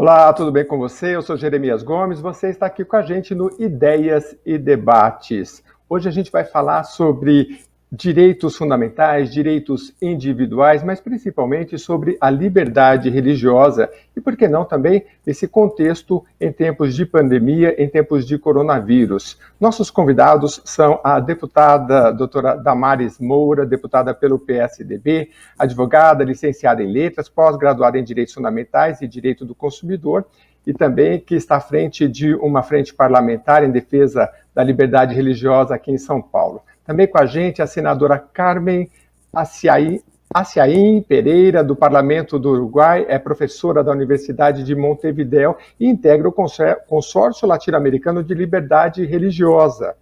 Olá, tudo bem com você? Eu sou Jeremias Gomes, você está aqui com a gente no Ideias e Debates. Hoje a gente vai falar sobre direitos fundamentais, direitos individuais, mas principalmente sobre a liberdade religiosa e, por que não, também esse contexto em tempos de pandemia, em tempos de coronavírus. Nossos convidados são a deputada doutora Damares Moura, deputada pelo PSDB, advogada, licenciada em letras, pós-graduada em direitos fundamentais e direito do consumidor, e também que está à frente de uma frente parlamentar em defesa da liberdade religiosa aqui em São Paulo. Também com a gente a senadora Carmen Aciaim Pereira, do Parlamento do Uruguai, é professora da Universidade de Montevideo e integra o Consórcio Latino-Americano de Liberdade Religiosa.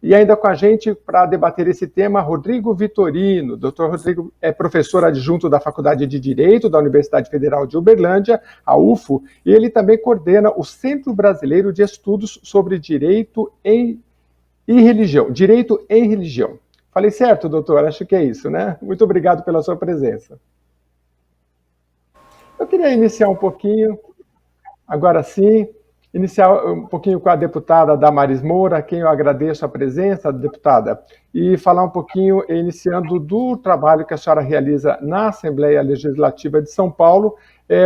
E ainda com a gente, para debater esse tema, Rodrigo Vitorino. Dr. Rodrigo é professor adjunto da Faculdade de Direito da Universidade Federal de Uberlândia, a UFO, e ele também coordena o Centro Brasileiro de Estudos sobre Direito e Religião. Direito em Religião. Falei certo, doutor? Acho que é isso, né? Muito obrigado pela sua presença. Eu queria iniciar um pouquinho, agora sim, iniciar um pouquinho com a deputada Damares Moura, a quem eu agradeço a presença, deputada, e falar um pouquinho, iniciando do trabalho que a senhora realiza na Assembleia Legislativa de São Paulo,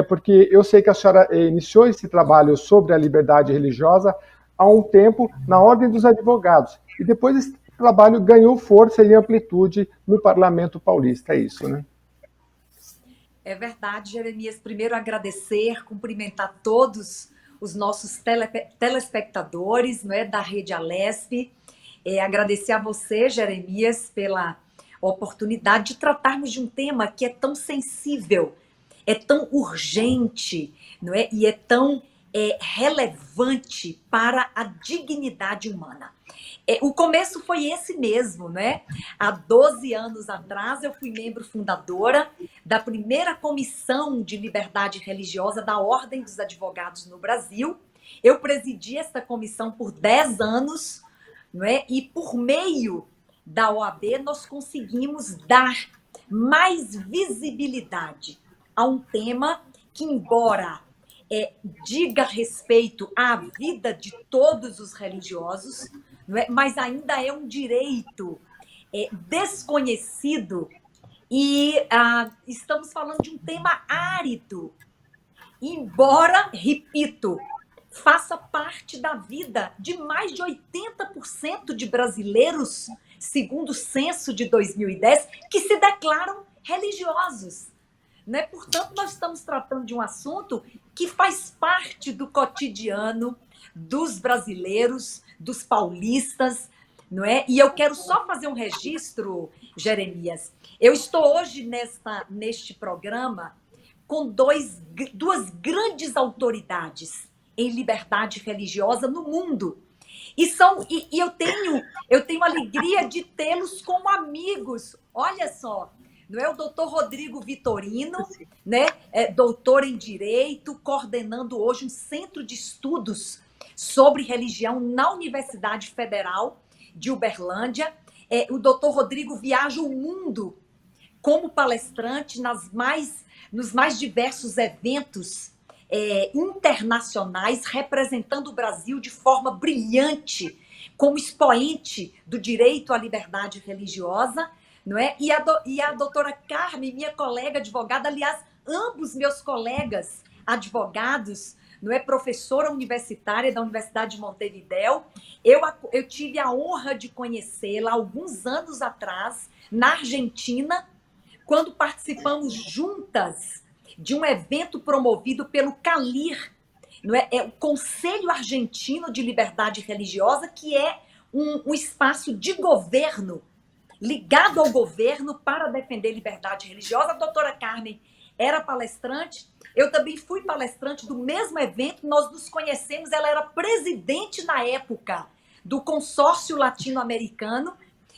porque eu sei que a senhora iniciou esse trabalho sobre a liberdade religiosa há um tempo na Ordem dos Advogados, e depois esse trabalho ganhou força e amplitude no Parlamento Paulista, é isso, né? É verdade, Jeremias. Primeiro agradecer, cumprimentar todos os nossos telespectadores, não é, da Rede Alesp. Agradecer a você, Jeremias, pela oportunidade de tratarmos de um tema que é tão sensível, é tão urgente, não é? E é tão relevante para a dignidade humana. O começo foi esse mesmo, né? Há 12 anos atrás, eu fui membro fundadora da primeira comissão de liberdade religiosa da Ordem dos Advogados no Brasil. Eu presidi essa comissão por 10 anos, não é? E por meio da OAB, nós conseguimos dar mais visibilidade a um tema que, embora diga respeito à vida de todos os religiosos, não é? Mas ainda é um direito desconhecido e estamos falando de um tema árido, embora, repito, faça parte da vida de mais de 80% de brasileiros, segundo o censo de 2010, que se declaram religiosos. Né? Portanto, nós estamos tratando de um assunto que faz parte do cotidiano dos brasileiros, dos paulistas, não é? E eu quero só fazer um registro, Jeremias. Eu estou hoje neste programa com duas grandes autoridades em liberdade religiosa no mundo. E eu tenho alegria de tê-los como amigos. Olha só, não é o doutor Rodrigo Vitorino, né? Doutor em Direito, coordenando hoje um centro de estudos sobre religião na Universidade Federal de Uberlândia. O doutor Rodrigo viaja o mundo como palestrante nos mais diversos eventos internacionais, representando o Brasil de forma brilhante, como expoente do direito à liberdade religiosa, não é? E a doutora Carmen, minha colega advogada, aliás, ambos meus colegas advogados, não é, professora universitária da Universidade de Montevideo, eu tive a honra de conhecê-la alguns anos atrás, na Argentina, quando participamos juntas de um evento promovido pelo CALIR, não é? O Conselho Argentino de Liberdade Religiosa, que é um espaço de governo, ligado ao governo para defender liberdade religiosa. A doutora Carmen era palestrante, eu também fui palestrante do mesmo evento, nós nos conhecemos, ela era presidente na época do Consórcio Latino-Americano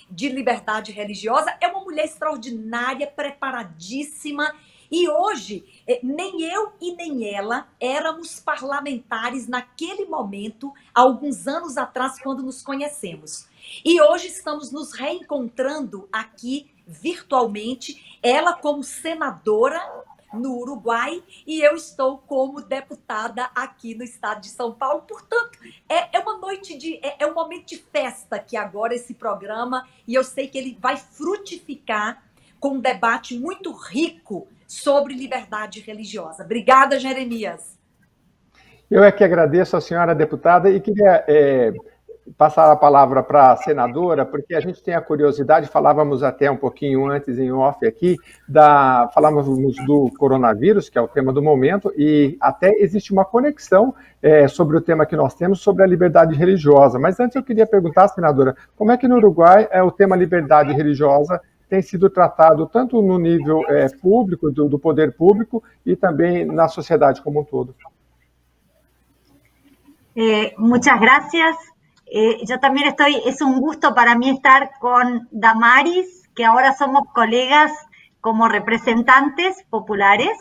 de Liberdade Religiosa, é uma mulher extraordinária, preparadíssima, e hoje nem eu e nem ela éramos parlamentares naquele momento, há alguns anos atrás, quando nos conhecemos. E hoje estamos nos reencontrando aqui virtualmente, ela como senadora no Uruguai e eu estou como deputada aqui no estado de São Paulo. Portanto, é uma noite é um momento de festa aqui agora esse programa e eu sei que ele vai frutificar com um debate muito rico sobre liberdade religiosa. Obrigada, Jeremias. Eu é que agradeço a senhora deputada e queria passar a palavra para a senadora, porque a gente tem a curiosidade, falávamos até um pouquinho antes em off aqui, falávamos do coronavírus, que é o tema do momento, e até existe uma conexão sobre o tema que nós temos, sobre a liberdade religiosa. Mas antes eu queria perguntar, senadora, como é que no Uruguai o tema liberdade religiosa tem sido tratado tanto no nível público, do poder público, e também na sociedade como um todo? Muchas gracias. Yo también es un gusto para mí estar con Damaris, que ahora somos colegas como representantes populares,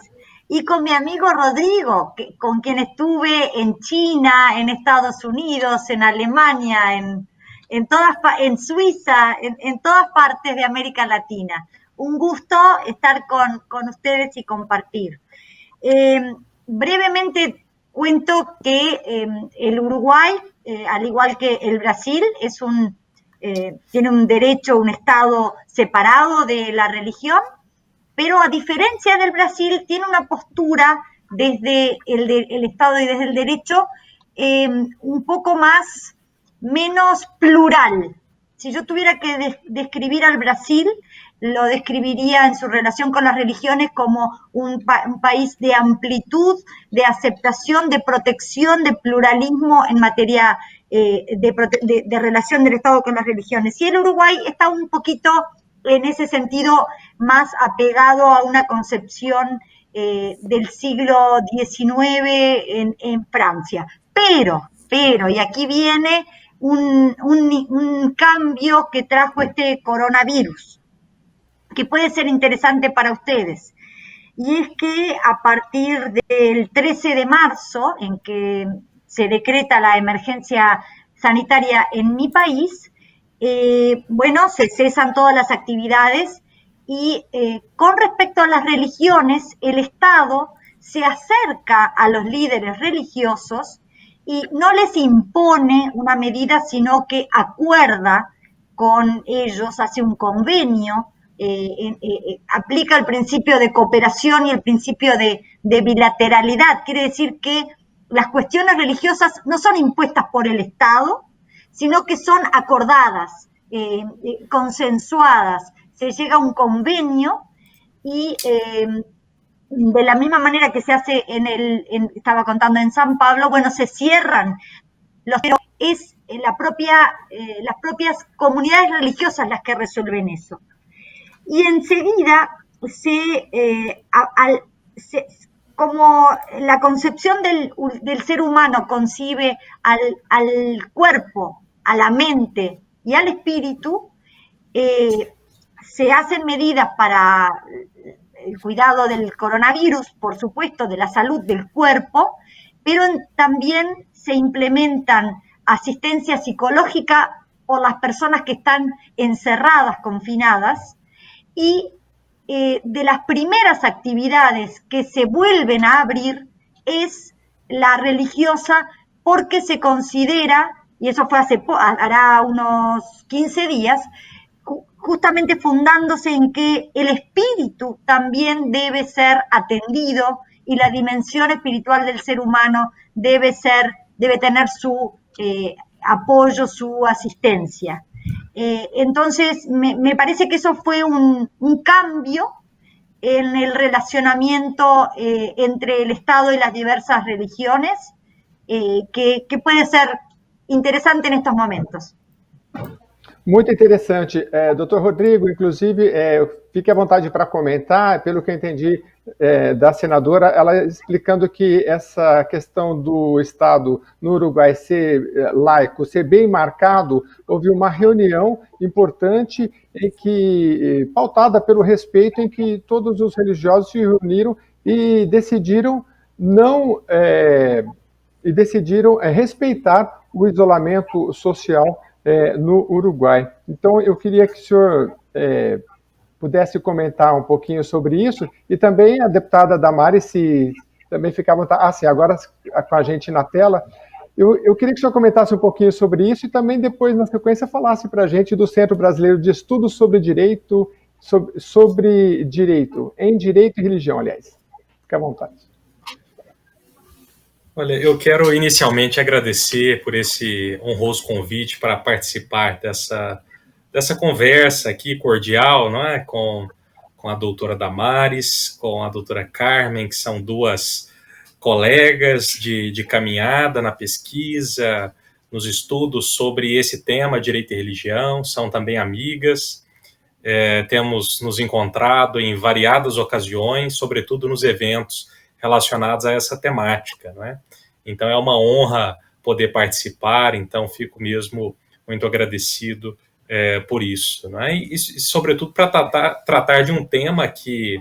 y con mi amigo Rodrigo, con quien estuve en China, en Estados Unidos, en Alemania, en Suiza, en todas partes de América Latina. Un gusto estar con ustedes y compartir. Brevemente cuento que el Uruguay, al igual que el Brasil, tiene un derecho, un Estado separado de la religión, pero a diferencia del Brasil, tiene una postura desde el Estado y desde el derecho un poco menos plural. Si yo tuviera que describir al Brasil, lo describiría en su relación con las religiones como un país de amplitud, de aceptación, de protección, de pluralismo en materia de relación del Estado con las religiones. Y el Uruguay está un poquito en ese sentido más apegado a una concepción del siglo XIX en Francia. Pero, y aquí viene un cambio que trajo este coronavirus, que puede ser interesante para ustedes. Y es que a partir del 13 de marzo, en que se decreta la emergencia sanitaria en mi país, se cesan todas las actividades y con respecto a las religiones, el Estado se acerca a los líderes religiosos y no les impone una medida, sino que acuerda con ellos, hace un convenio, aplica el principio de cooperación y el principio de bilateralidad. Quiere decir que las cuestiones religiosas no son impuestas por el Estado, sino que son acordadas, consensuadas. Se llega a un convenio y de la misma manera que se hace estaba contando en San Pablo, se cierran pero es las propias comunidades religiosas las que resuelven eso. Y enseguida como la concepción del ser humano concibe al cuerpo, a la mente y al espíritu, se hacen medidas para el cuidado del coronavirus, por supuesto, de la salud del cuerpo, pero también se implementan asistencia psicológica por las personas que están encerradas, confinadas, y de las primeras actividades que se vuelven a abrir es la religiosa, porque se considera, y eso fue hará unos 15 días, justamente fundándose en que el espíritu también debe ser atendido y la dimensión espiritual del ser humano debe tener su apoyo, su asistencia. Entonces, me parece que eso fue un cambio en el relacionamiento entre el Estado y las diversas religiones, que puede ser interesante en estos momentos. Muito interessante. Doutor Rodrigo, inclusive, fique à vontade para comentar, pelo que eu entendi da senadora, ela explicando que essa questão do Estado no Uruguai ser laico, ser bem marcado, houve uma reunião importante pautada pelo respeito, em que todos os religiosos se reuniram e decidiram respeitar o isolamento social no Uruguai. Então, eu queria que o senhor pudesse comentar um pouquinho sobre isso, e também a deputada Damares, se também ficava... sim, agora com a gente na tela. Eu queria que o senhor comentasse um pouquinho sobre isso e também depois, na sequência, falasse para a gente do Centro Brasileiro de Estudos sobre Direito, sobre Direito, em Direito e Religião, aliás. Fique à vontade. Olha, eu quero inicialmente agradecer por esse honroso convite para participar dessa conversa aqui cordial, não é? Com a doutora Damares, com a doutora Carmen, que são duas colegas de caminhada na pesquisa, nos estudos sobre esse tema, direito e religião, são também amigas, temos nos encontrado em variadas ocasiões, sobretudo nos eventos relacionados a essa temática, não é? Então é uma honra poder participar, então fico mesmo muito agradecido por isso, não é? E sobretudo para tratar de um tema que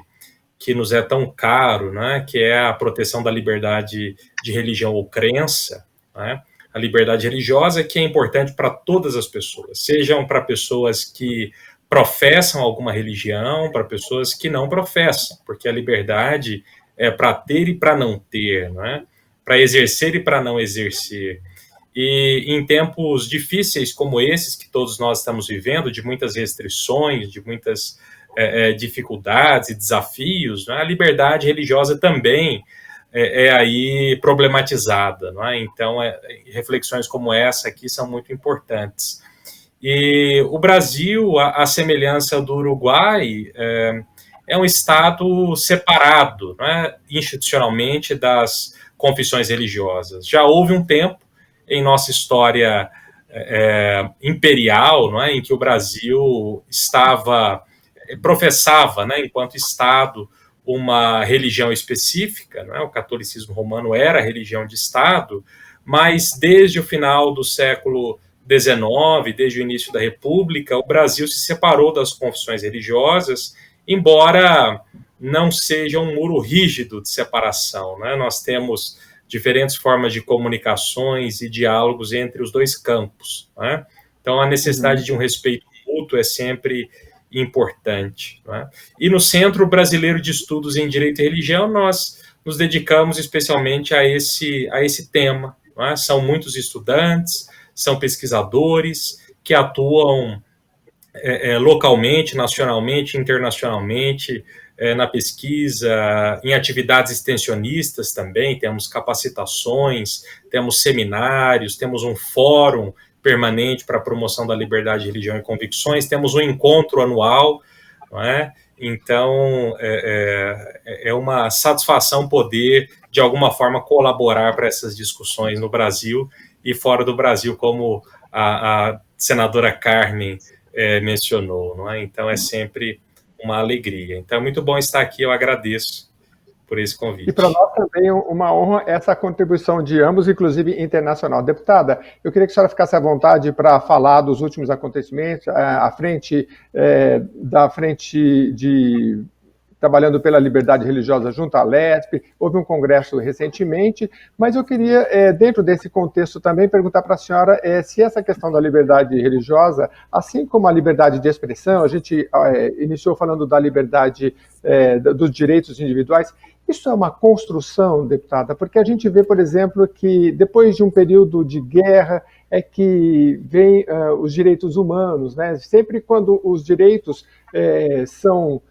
nos é tão caro, né, que é a proteção da liberdade de religião ou crença, né? A liberdade religiosa que é importante para todas as pessoas, sejam para pessoas que professam alguma religião, para pessoas que não professam, porque a liberdade é para ter e para não ter, né? Para exercer e para não exercer. E em tempos difíceis como esses que todos nós estamos vivendo, de muitas restrições, de muitas dificuldades e desafios, né, a liberdade religiosa também é aí problematizada, não é? Então, reflexões como essa aqui são muito importantes. E o Brasil, a semelhança do Uruguai, é um Estado separado, não é? Institucionalmente das confissões religiosas. Já houve um tempo em nossa história imperial, não é? Em que o Brasil professava, né, enquanto Estado, uma religião específica, né, o catolicismo romano era a religião de Estado, mas desde o final do século XIX, desde o início da República, o Brasil se separou das confissões religiosas, embora não seja um muro rígido de separação, né? Nós temos diferentes formas de comunicações e diálogos entre os dois campos, né? Então, a necessidade de um respeito mútuo é sempre importante, né? E no Centro Brasileiro de Estudos em Direito e Religião, nós nos dedicamos especialmente a esse tema, né? São muitos estudantes, são pesquisadores que atuam localmente, nacionalmente, internacionalmente, na pesquisa, em atividades extensionistas também, temos capacitações, temos seminários, temos um fórum permanente para a promoção da liberdade de religião e convicções, temos um encontro anual, não é? Então, é uma satisfação poder, de alguma forma, colaborar para essas discussões no Brasil e fora do Brasil, como a senadora Carmen mencionou, não é? Então, é sempre uma alegria. Então, é muito bom estar aqui, eu agradeço por esse convite. E para nós também uma honra essa contribuição de ambos, inclusive internacional. Deputada, eu queria que a senhora ficasse à vontade para falar dos últimos acontecimentos, à frente da frente de... trabalhando pela liberdade religiosa junto à LESP, houve um congresso recentemente, mas eu queria, dentro desse contexto, também perguntar para a senhora se essa questão da liberdade religiosa, assim como a liberdade de expressão, a gente iniciou falando da liberdade dos direitos individuais, isso é uma construção, deputada? Porque a gente vê, por exemplo, que depois de um período de guerra é que vem os direitos humanos, né? Sempre quando os direitos são...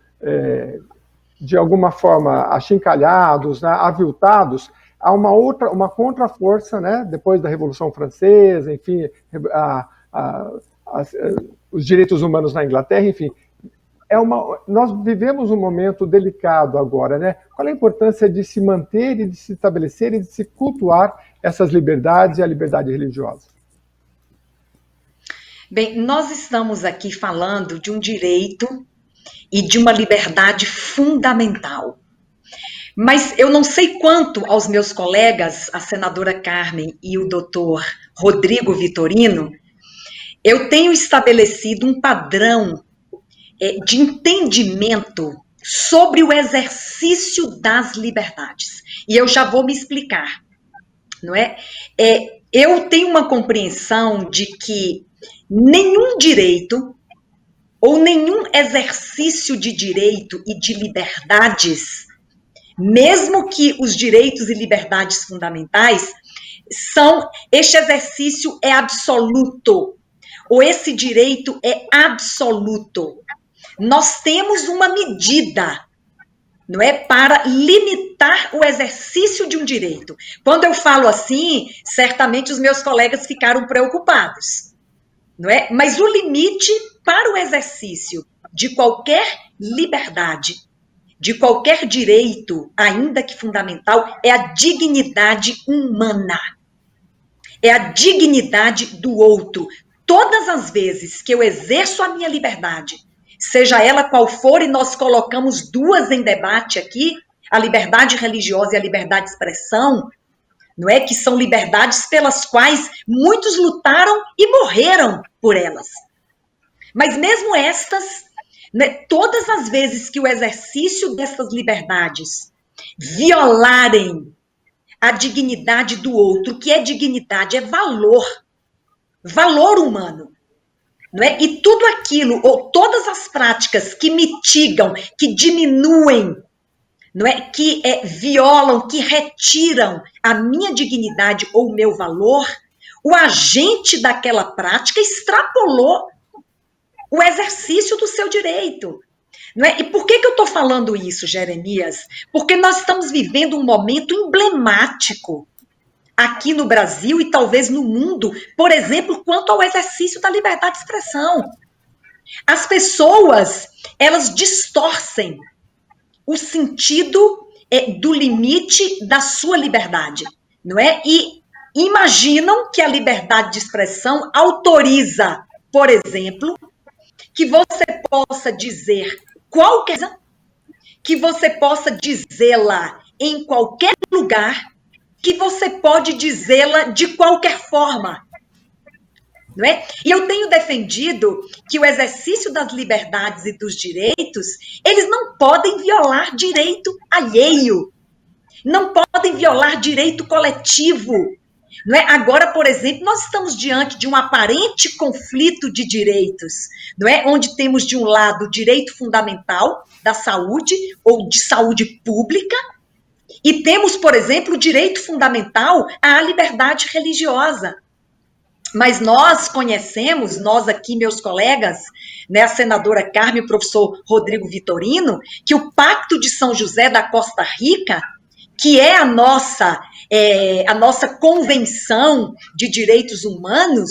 de alguma forma achincalhados, né, aviltados, há uma contraforça, né, depois da Revolução Francesa, enfim, os direitos humanos na Inglaterra, enfim. Nós vivemos um momento delicado agora, né? Qual a importância de se manter e de se estabelecer e de se cultuar essas liberdades e a liberdade religiosa? Bem, nós estamos aqui falando de um direito e de uma liberdade fundamental. Mas eu não sei quanto aos meus colegas, a senadora Carmen e o doutor Rodrigo Vitorino, eu tenho estabelecido um padrão de entendimento sobre o exercício das liberdades. E eu já vou me explicar, não é? Eu tenho uma compreensão de que nenhum direito ou nenhum exercício de direito e de liberdades, mesmo que os direitos e liberdades fundamentais este exercício é absoluto, ou esse direito é absoluto. Nós temos uma medida, não é, para limitar o exercício de um direito. Quando eu falo assim, certamente os meus colegas ficaram preocupados, não é? Mas o limite para o exercício de qualquer liberdade, de qualquer direito, ainda que fundamental, é a dignidade humana. É a dignidade do outro. Todas as vezes que eu exerço a minha liberdade, seja ela qual for, e nós colocamos duas em debate aqui, a liberdade religiosa e a liberdade de expressão, não é? Que são liberdades pelas quais muitos lutaram e morreram por elas. Mas mesmo estas, né, todas as vezes que o exercício dessas liberdades violarem a dignidade do outro, que é dignidade, é valor humano, não é? E tudo aquilo, ou todas as práticas que mitigam, que diminuem, não é? Que violam, que retiram a minha dignidade ou o meu valor, o agente daquela prática extrapolou o exercício do seu direito. Não é? E por que eu estou falando isso, Jeremias? Porque nós estamos vivendo um momento emblemático aqui no Brasil e talvez no mundo, por exemplo, quanto ao exercício da liberdade de expressão. As pessoas, elas distorcem o sentido do limite da sua liberdade, não é? E imaginam que a liberdade de expressão autoriza, por exemplo, que você possa dizer qualquer coisa, que você possa dizê-la em qualquer lugar, que você pode dizê-la de qualquer forma, não é? E eu tenho defendido que o exercício das liberdades e dos direitos, eles não podem violar direito alheio, não podem violar direito coletivo, não é? Agora, por exemplo, nós estamos diante de um aparente conflito de direitos, não é? Onde temos, de um lado, o direito fundamental da saúde ou de saúde pública, e temos, por exemplo, o direito fundamental à liberdade religiosa. Mas nós conhecemos, nós aqui, meus colegas, né, a senadora Carme e o professor Rodrigo Vitorino, que o Pacto de São José da Costa Rica, que é a nossa Convenção de Direitos Humanos,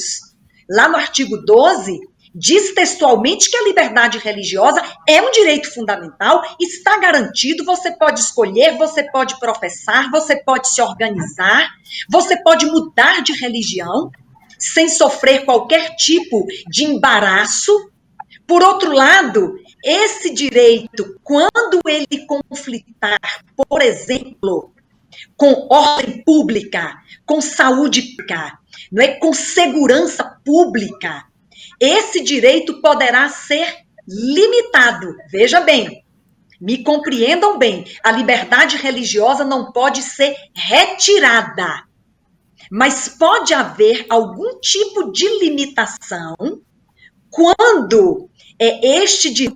lá no artigo 12, diz textualmente que a liberdade religiosa é um direito fundamental, está garantido, você pode escolher, você pode professar, você pode se organizar, você pode mudar de religião, sem sofrer qualquer tipo de embaraço. Por outro lado, esse direito, quando ele conflitar, por exemplo, com ordem pública, com saúde pública, não é? Com segurança pública, esse direito poderá ser limitado. Veja bem, me compreendam bem, a liberdade religiosa não pode ser retirada, mas pode haver algum tipo de limitação quando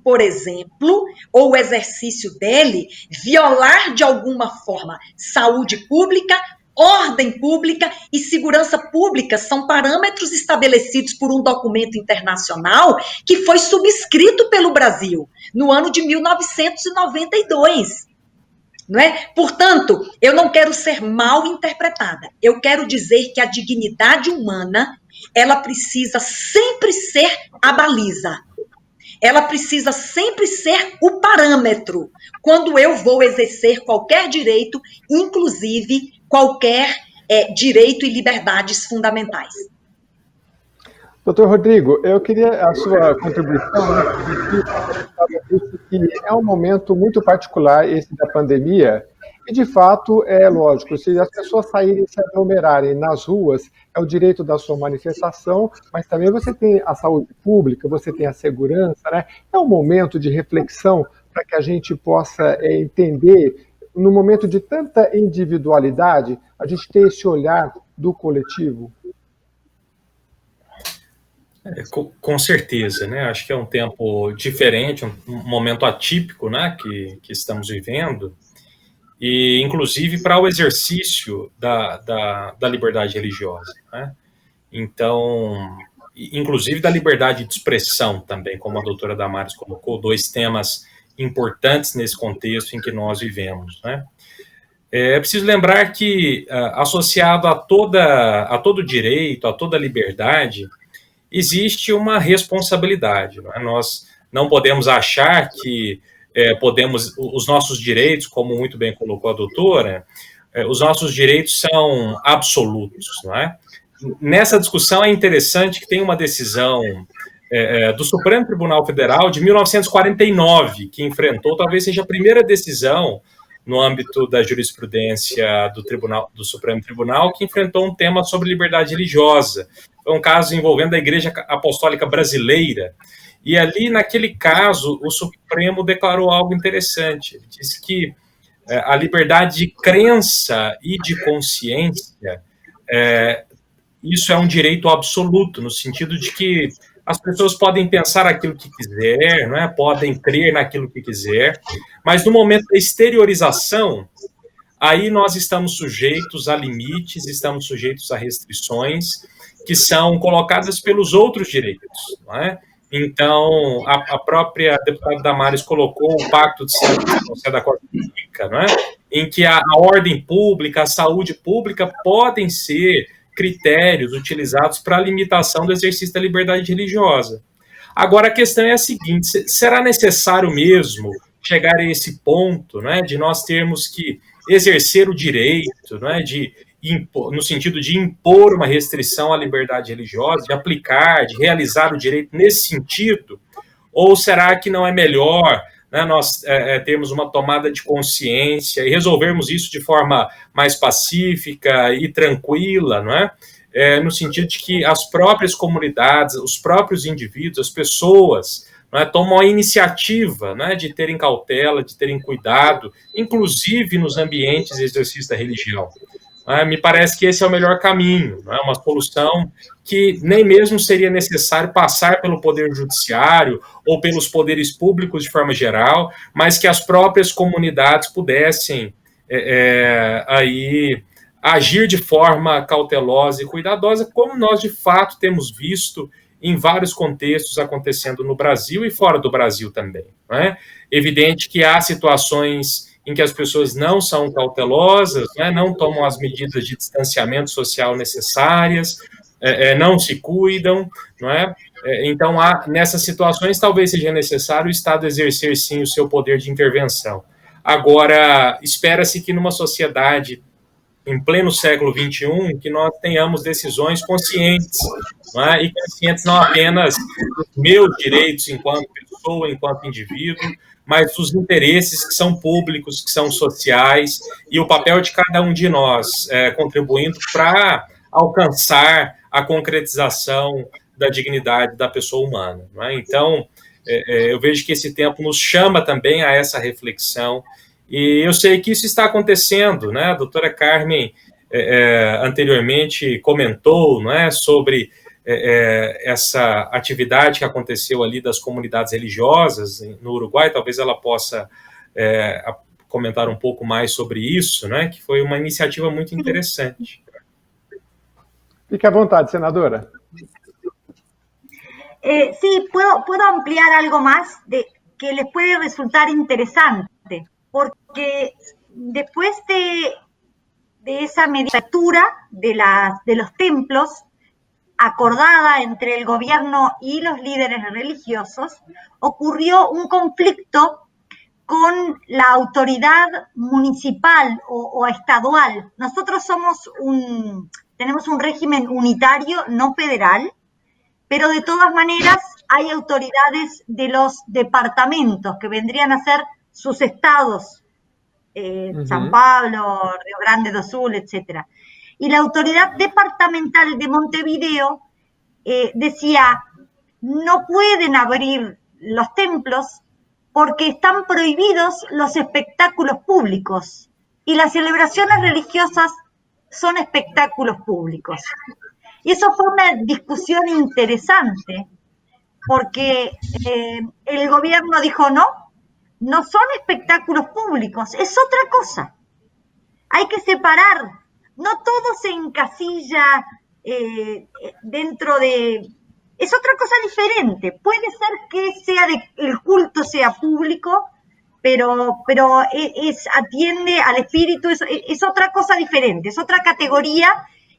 por exemplo, ou o exercício dele, violar de alguma forma saúde pública, ordem pública e segurança pública. São parâmetros estabelecidos por um documento internacional que foi subscrito pelo Brasil no ano de 1992. Não é? Portanto, eu não quero ser mal interpretada. Eu quero dizer que a dignidade humana, ela precisa sempre ser a baliza. Ela precisa sempre ser o parâmetro quando eu vou exercer qualquer direito, inclusive qualquer direito e liberdades fundamentais. Doutor Rodrigo, eu queria a sua contribuição, né, que é um momento muito particular esse da pandemia, e de fato, é lógico, se as pessoas saírem e se aglomerarem nas ruas, é o direito da sua manifestação, mas também você tem a saúde pública, você tem a segurança, né? É um momento de reflexão para que a gente possa entender, no momento de tanta individualidade, a gente ter esse olhar do coletivo. Com certeza, né? Acho que é um tempo diferente, um momento atípico, né, que estamos vivendo, e inclusive para o exercício da liberdade religiosa, né? Então, inclusive da liberdade de expressão também, como a doutora Damares colocou, dois temas importantes nesse contexto em que nós vivemos, né? É preciso lembrar que, associado a todo direito, a toda liberdade, existe uma responsabilidade. Não é? Nós não podemos achar que os nossos direitos, como muito bem colocou a doutora, os nossos direitos são absolutos. Não é? Nessa discussão é interessante que tem uma decisão do Supremo Tribunal Federal de 1949, que enfrentou, talvez seja a primeira decisão no âmbito da jurisprudência do Supremo Tribunal, que enfrentou um tema sobre liberdade religiosa. Foi um caso envolvendo a Igreja Apostólica Brasileira. E ali, naquele caso, o Supremo declarou algo interessante. Ele disse que a liberdade de crença e de consciência, isso é um direito absoluto, no sentido de que as pessoas podem pensar aquilo que quiser, não é? Podem crer naquilo que quiser, mas no momento da exteriorização, aí nós estamos sujeitos a limites, estamos sujeitos a restrições que são colocadas pelos outros direitos, não é? Então, a própria deputada Damares colocou o Pacto de Cidadania Pública, não é? Em que a ordem pública, a saúde pública podem ser critérios utilizados para a limitação do exercício da liberdade religiosa. Agora, a questão é a seguinte, será necessário mesmo chegar a esse ponto, né, de nós termos que exercer o direito, né, no sentido de impor uma restrição à liberdade religiosa, de aplicar, de realizar o direito nesse sentido? Ou será que não é melhor, né, nós termos uma tomada de consciência e resolvermos isso de forma mais pacífica e tranquila, não é? No sentido de que as próprias comunidades, os próprios indivíduos, as pessoas, não é, tomam a iniciativa, não é, de terem cautela, de terem cuidado, inclusive nos ambientes de exercício da religião. Me parece que esse é o melhor caminho, não é? Uma solução que nem mesmo seria necessário passar pelo Poder Judiciário ou pelos poderes públicos de forma geral, mas que as próprias comunidades pudessem aí agir de forma cautelosa e cuidadosa, como nós de fato temos visto em vários contextos acontecendo no Brasil e fora do Brasil também. Não é? Evidente que há situações em que as pessoas não são cautelosas, né, não tomam as medidas de distanciamento social necessárias, não se cuidam, não é? Então, nessas situações, talvez seja necessário o Estado exercer, sim, o seu poder de intervenção. Agora, espera-se que numa sociedade em pleno século XXI, que nós tenhamos decisões conscientes, não é? E conscientes não apenas dos meus direitos enquanto pessoa, enquanto indivíduo, mas dos interesses que são públicos, que são sociais, e o papel de cada um de nós contribuindo para alcançar a concretização da dignidade da pessoa humana. Não é? Então, eu vejo que esse tempo nos chama também a essa reflexão, e eu sei que isso está acontecendo, né? A doutora Carmen anteriormente comentou, não é, sobre essa atividade que aconteceu ali das comunidades religiosas no Uruguai. Talvez ela possa comentar um pouco mais sobre isso, né? Que foi uma iniciativa muito interessante. Fique à vontade, senadora. Sí, puedo ampliar algo más que les puede resultar interesante, porque después de esa mediatura de los templos, acordada entre el gobierno y los líderes religiosos, ocurrió un conflicto con la autoridad municipal o estadual. Nosotros tenemos un régimen unitario, no federal, pero de todas maneras hay autoridades de los departamentos que vendrían a ser sus estados, San Pablo, Río Grande do Sul, etc. Y la autoridad departamental de Montevideo decía, no pueden abrir los templos porque están prohibidos los espectáculos públicos y las celebraciones religiosas son espectáculos públicos. Y eso fue una discusión interesante, porque el gobierno dijo no son espectáculos públicos, es otra cosa. Hay que separar, no todo se encasilla dentro de... Es otra cosa diferente. Puede ser que el culto sea público, pero atiende al espíritu, es otra cosa diferente, es otra categoría,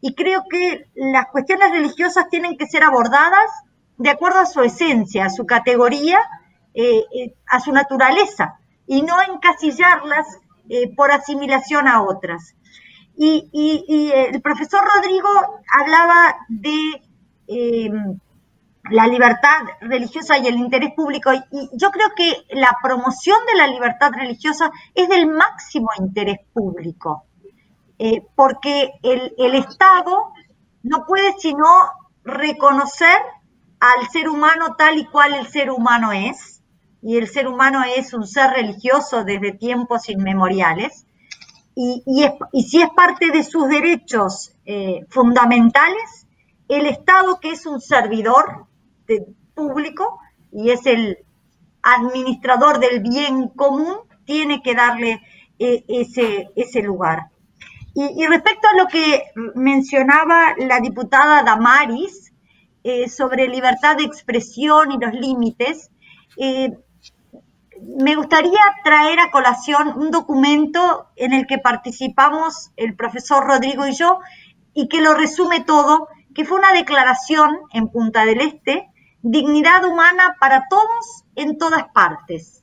y creo que las cuestiones religiosas tienen que ser abordadas de acuerdo a su esencia, a su categoría, a su naturaleza, y no encasillarlas por asimilación a otras. Y el profesor Rodrigo hablaba de la libertad religiosa y el interés público, y yo creo que la promoción de la libertad religiosa es del máximo interés público, porque el Estado no puede sino reconocer al ser humano tal y cual el ser humano es, y el ser humano es un ser religioso desde tiempos inmemoriales, y si es parte de sus derechos fundamentales, el Estado, que es un servidor público y es el administrador del bien común, tiene que darle ese lugar. Y respecto a lo que mencionaba la diputada Damaris sobre libertad de expresión y los límites, me gustaría traer a colación un documento en el que participamos el profesor Rodrigo y yo, y que lo resume todo, que fue una declaración en Punta del Este: dignidad humana para todos en todas partes.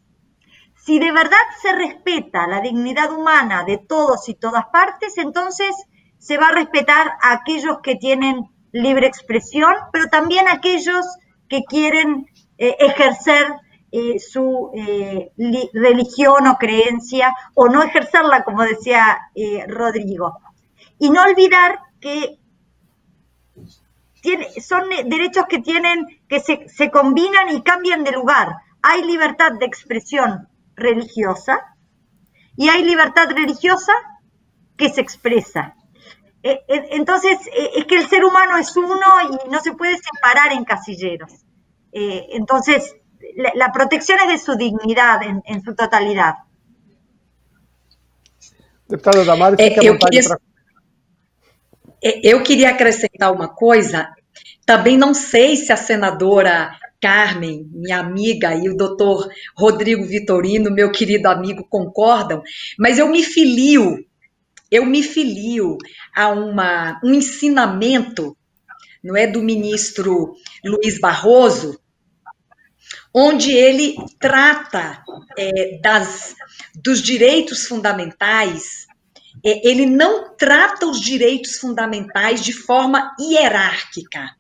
Si de verdad se respeta la dignidad humana de todos y todas partes, entonces se va a respetar a aquellos que tienen libre expresión, pero también a aquellos que quieren ejercer su religión o creencia, o no ejercerla, como decía Rodrigo. Y no olvidar que son derechos que se combinan y cambian de lugar. Hay libertad de expresión religiosa y hay libertad religiosa que se expresa. Entonces, es que el ser humano es uno y no se puede separar en casilleros. Entonces, la protección es de su dignidad en su totalidad. Deputada Damares, fique à vontade para... Eu queria acrescentar uma coisa. Também não sei se a senadora Carmen, minha amiga, e o doutor Rodrigo Vitorino, meu querido amigo, concordam, mas eu me filio a um ensinamento, não é, do ministro Luiz Barroso, onde ele trata dos direitos fundamentais. Ele não trata os direitos fundamentais de forma hierárquica,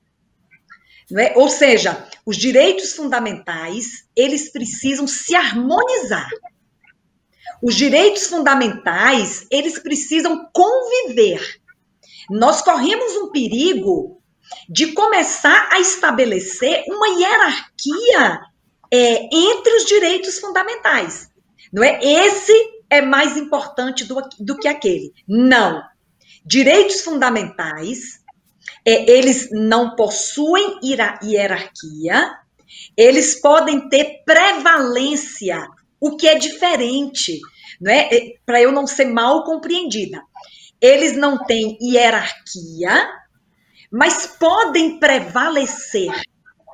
não é? Ou seja, os direitos fundamentais, eles precisam se harmonizar. Os direitos fundamentais, eles precisam conviver. Nós corremos um perigo de começar a estabelecer uma hierarquia entre os direitos fundamentais, não é? Esse é mais importante do que aquele. Não. Direitos fundamentais, eles não possuem hierarquia, eles podem ter prevalência, o que é diferente, não é? Para eu não ser mal compreendida. Eles não têm hierarquia, mas podem prevalecer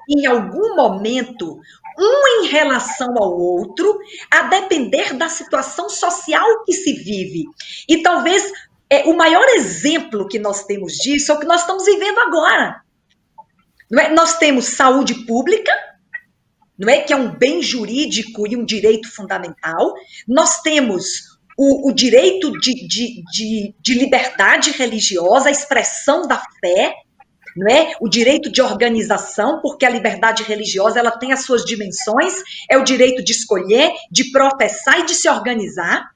em algum momento, um em relação ao outro, a depender da situação social que se vive. E talvez o maior exemplo que nós temos disso é o que nós estamos vivendo agora. Não é? Nós temos saúde pública, não é? Que é um bem jurídico e um direito fundamental. Nós temos o direito de liberdade religiosa, a expressão da fé, não é? O direito de organização, porque a liberdade religiosa ela tem as suas dimensões, é o direito de escolher, de professar e de se organizar,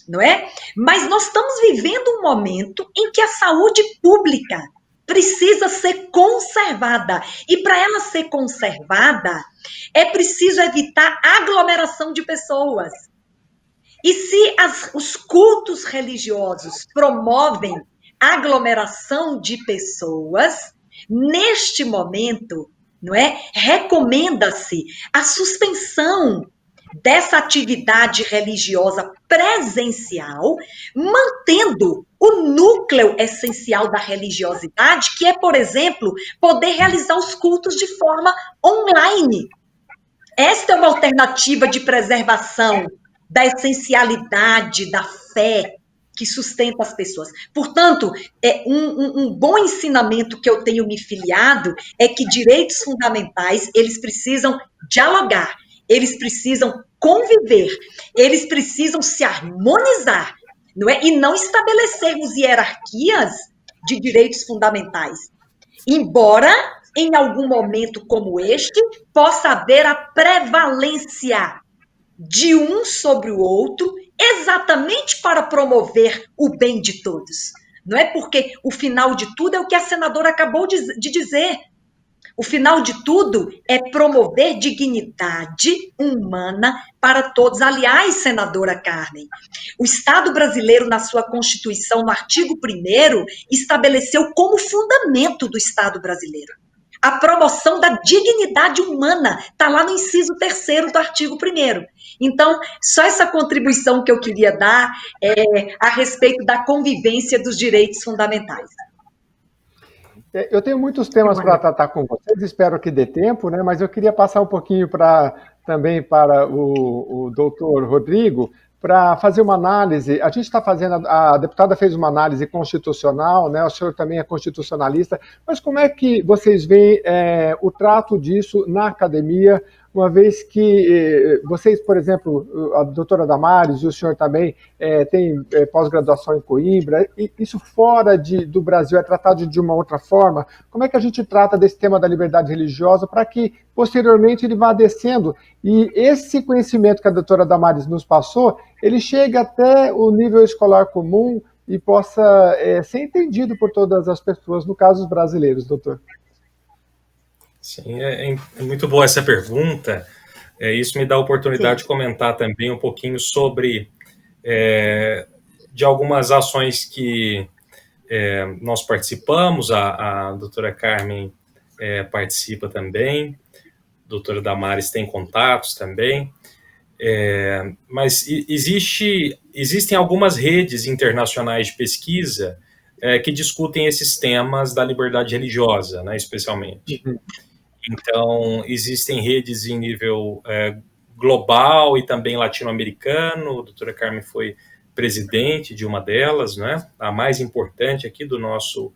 não é? Mas nós estamos vivendo um momento em que a saúde pública precisa ser conservada, e para ela ser conservada, é preciso evitar aglomeração de pessoas. E se os cultos religiosos promovem aglomeração de pessoas, Neste momento, não é? Recomenda-se a suspensão dessa atividade religiosa presencial, mantendo o núcleo essencial da religiosidade, que é, por exemplo, poder realizar os cultos de forma online. Esta é uma alternativa de preservação da essencialidade, da fé que sustenta as pessoas. Portanto, um bom ensinamento que eu tenho me filiado é que direitos fundamentais, eles precisam dialogar, eles precisam conviver, eles precisam se harmonizar, não é? E não estabelecermos hierarquias de direitos fundamentais. Embora, em algum momento como este, possa haver a prevalência de um sobre o outro, exatamente para promover o bem de todos. Não é porque o final de tudo é o que a senadora acabou de dizer. O final de tudo é promover dignidade humana para todos. Aliás, senadora Carmen, o Estado brasileiro, na sua Constituição, no artigo 1º, estabeleceu como fundamento do Estado brasileiro a promoção da dignidade humana. Está lá no inciso 3º do artigo 1º. Então, só essa contribuição que eu queria dar a respeito da convivência dos direitos fundamentais. Eu tenho muitos temas para tratar com vocês, espero que dê tempo, né? Mas eu queria passar um pouquinho também para o doutor Rodrigo, para fazer uma análise. A gente está fazendo, a deputada fez uma análise constitucional, né? O senhor também é constitucionalista, mas como é que vocês veem o trato disso na academia, uma vez que vocês, por exemplo, a doutora Damares e o senhor também tem pós-graduação em Coimbra, e isso fora do Brasil é tratado de uma outra forma? Como é que a gente trata desse tema da liberdade religiosa para que, posteriormente, ele vá descendo? E esse conhecimento que a doutora Damares nos passou, ele chega até o nível escolar comum e possa ser entendido por todas as pessoas, no caso os brasileiros, doutor. Sim, é muito boa essa pergunta. Isso me dá a oportunidade de comentar também um pouquinho sobre de algumas ações que nós participamos, a doutora Carmen participa também, a doutora Damares tem contatos também, mas existem algumas redes internacionais de pesquisa que discutem esses temas da liberdade religiosa, né, especialmente. Uhum. Então, existem redes em nível global e também latino-americano. A doutora Carmen foi presidente de uma delas, né? A mais importante aqui do nosso,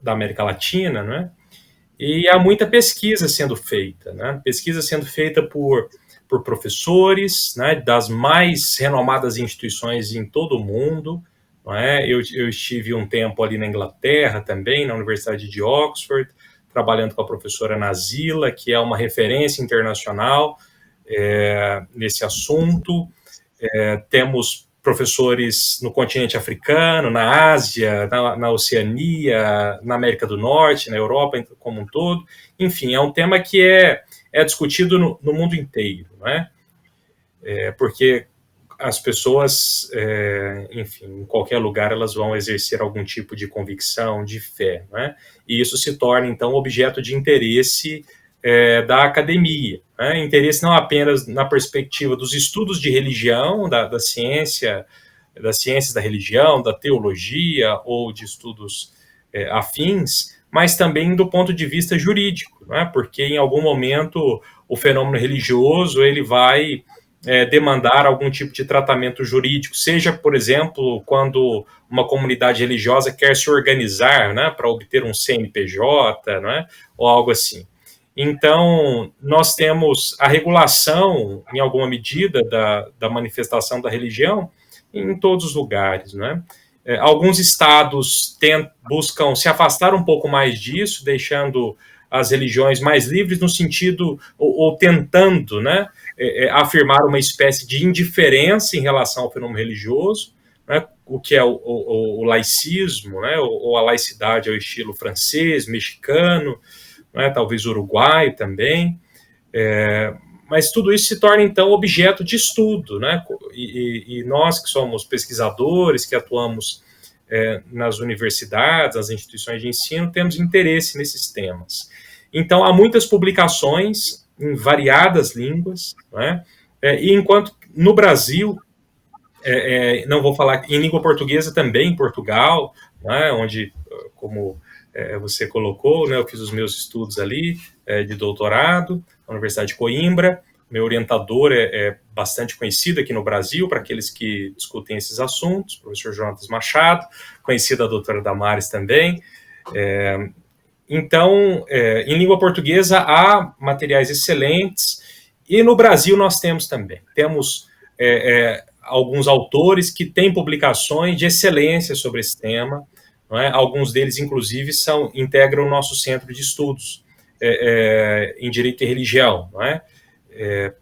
da América Latina, né? E há muita pesquisa sendo feita, né? Pesquisa sendo feita por professores, né? Das mais renomadas instituições em todo o mundo, não é? Eu estive um tempo ali na Inglaterra também, na Universidade de Oxford, trabalhando com a professora Nazila, que é uma referência internacional nesse assunto. Temos professores no continente africano, na Ásia, na Oceania, na América do Norte, na Europa como um todo. Enfim, é um tema que é discutido no mundo inteiro, né? Porque as pessoas, enfim, em qualquer lugar elas vão exercer algum tipo de convicção, de fé, né? E isso se torna, então, objeto de interesse da academia, né? Interesse não apenas na perspectiva dos estudos de religião, da ciência, das ciências da religião, da teologia ou de estudos afins, mas também do ponto de vista jurídico, né? Porque em algum momento o fenômeno religioso ele vai demandar algum tipo de tratamento jurídico, seja, por exemplo, quando uma comunidade religiosa quer se organizar, né, para obter um CNPJ, né, ou algo assim. Então, nós temos a regulação, em alguma medida, da manifestação da religião em todos os lugares, né? Alguns estados buscam se afastar um pouco mais disso, deixando as religiões mais livres, no sentido, ou tentando, né, afirmar uma espécie de indiferença em relação ao fenômeno religioso, né, o que é o laicismo, né, ou a laicidade ao estilo francês, mexicano, né, talvez uruguaio também, mas tudo isso se torna, então, objeto de estudo, né, e nós que somos pesquisadores, que atuamos nas universidades, nas instituições de ensino, temos interesse nesses temas. Então, há muitas publicações em variadas línguas, né? E enquanto no Brasil, não vou falar em língua portuguesa também, em Portugal, né, onde, como você colocou, né, eu fiz os meus estudos ali de doutorado na Universidade de Coimbra. Meu orientador é bastante conhecido aqui no Brasil, para aqueles que discutem esses assuntos, o professor Jonatas Machado, conhecido a doutora Damares também. Então, em língua portuguesa há materiais excelentes, e no Brasil nós temos também. Temos alguns autores que têm publicações de excelência sobre esse tema, não é? Alguns deles, inclusive, integram o nosso centro de estudos em Direito e Religião, não é?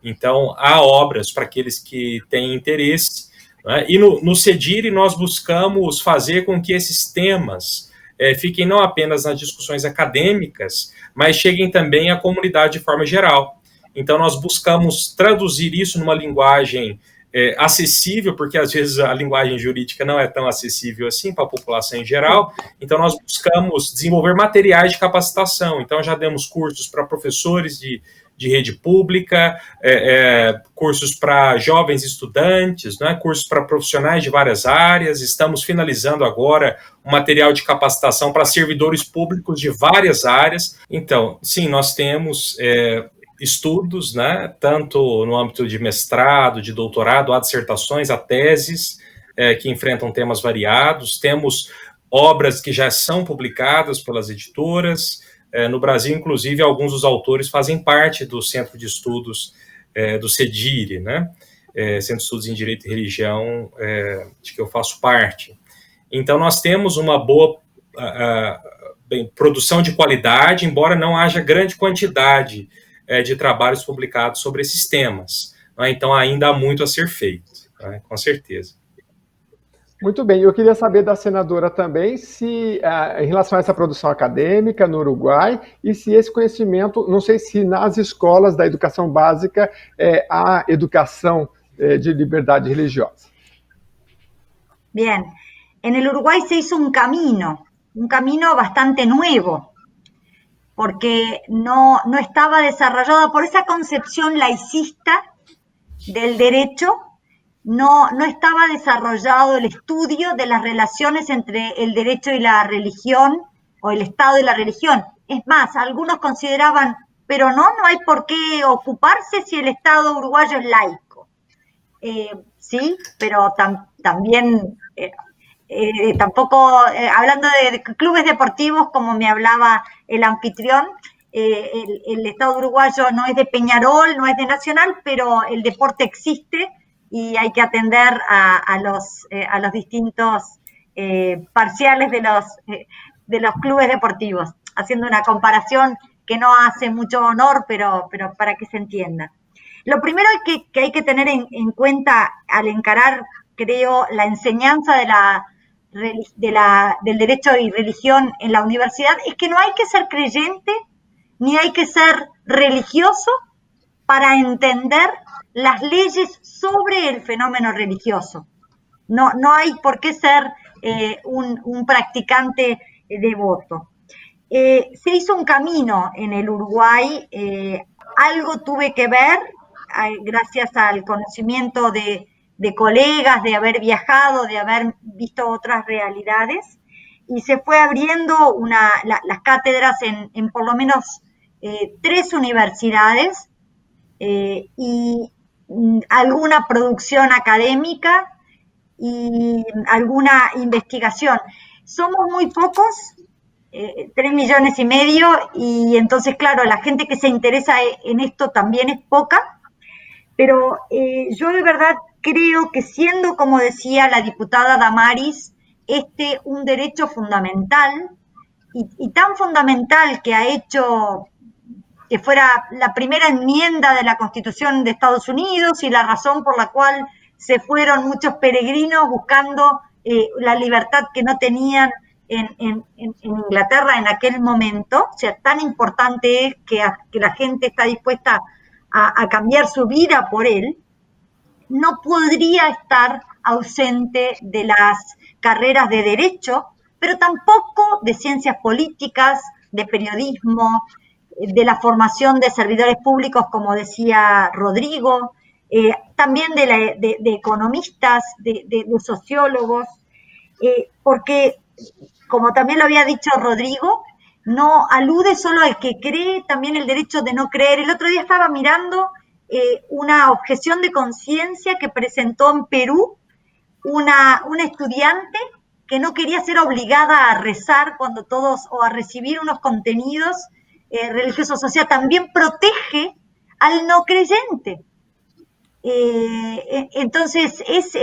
Então, há obras para aqueles que têm interesse, né? E no CEDIRE nós buscamos fazer com que esses temas fiquem não apenas nas discussões acadêmicas, mas cheguem também à comunidade de forma geral. Então, nós buscamos traduzir isso numa linguagem acessível, porque às vezes a linguagem jurídica não é tão acessível assim para a população em geral. Então, nós buscamos desenvolver materiais de capacitação. Então, já demos cursos para professores de rede pública, cursos para jovens estudantes, né, cursos para profissionais de várias áreas. Estamos finalizando agora um material de capacitação para servidores públicos de várias áreas. Então, sim, nós temos estudos, né, tanto no âmbito de mestrado, de doutorado, há dissertações, há teses que enfrentam temas variados. Temos obras que já são publicadas pelas editoras. No Brasil, inclusive, alguns dos autores fazem parte do Centro de Estudos do CEDIRE, né? Centro de Estudos em Direito e Religião, de que eu faço parte. Então, nós temos uma boa produção de qualidade, embora não haja grande quantidade de trabalhos publicados sobre esses temas, né? Então, ainda há muito a ser feito, né? Com certeza. Muito bem, eu queria saber da senadora também se, em relação a essa produção acadêmica no Uruguai, e se esse conhecimento, não sei se nas escolas da educação básica há educação de liberdade religiosa. Bien, en el Uruguay se hizo un camino bastante nuevo, porque no estaba desarrollado por esa concepción laicista del derecho. No estaba desarrollado el estudio de las relaciones entre el derecho y la religión, o el Estado y la religión. Es más, algunos consideraban, pero no hay por qué ocuparse si el Estado uruguayo es laico. Sí, pero también, tampoco, hablando de clubes deportivos, como me hablaba el anfitrión, el Estado uruguayo no es de Peñarol, no es de Nacional, pero el deporte existe, y hay que atender a los distintos parciales de los clubes deportivos, haciendo una comparación que no hace mucho honor, pero para que se entienda. Lo primero que hay que tener en cuenta al encarar, creo, la enseñanza del derecho y religión en la universidad es que no hay que ser creyente ni hay que ser religioso para entender las leyes sobre el fenómeno religioso. No hay por qué ser un practicante devoto. Se hizo un camino en el Uruguay, algo tuve que ver, gracias al conocimiento de colegas, de haber viajado, de haber visto otras realidades, y se fue abriendo las cátedras en por lo menos 3 universidades, y alguna producción académica y alguna investigación. Somos muy pocos, 3,5 millones, y entonces, claro, la gente que se interesa en esto también es poca, pero yo de verdad creo que, siendo, como decía la diputada Damaris, un derecho fundamental, y tan fundamental que ha hecho que fuera la primera enmienda de la Constitución de Estados Unidos y la razón por la cual se fueron muchos peregrinos buscando la libertad que no tenían en Inglaterra en aquel momento. O sea, tan importante es que la gente está dispuesta a cambiar su vida por él. no podría estar ausente de las carreras de Derecho, pero tampoco de Ciencias Políticas, de Periodismo, de la formación de servidores públicos, como decía Rodrigo, también de economistas, de sociólogos, porque, como también lo había dicho Rodrigo, no alude solo al que cree, también el derecho de no creer. El otro día estaba mirando una objeción de conciencia que presentó en Perú una estudiante que no quería ser obligada a rezar cuando todos, o a recibir unos contenidos religiosos. O sea, también protege al no creyente. Entonces, es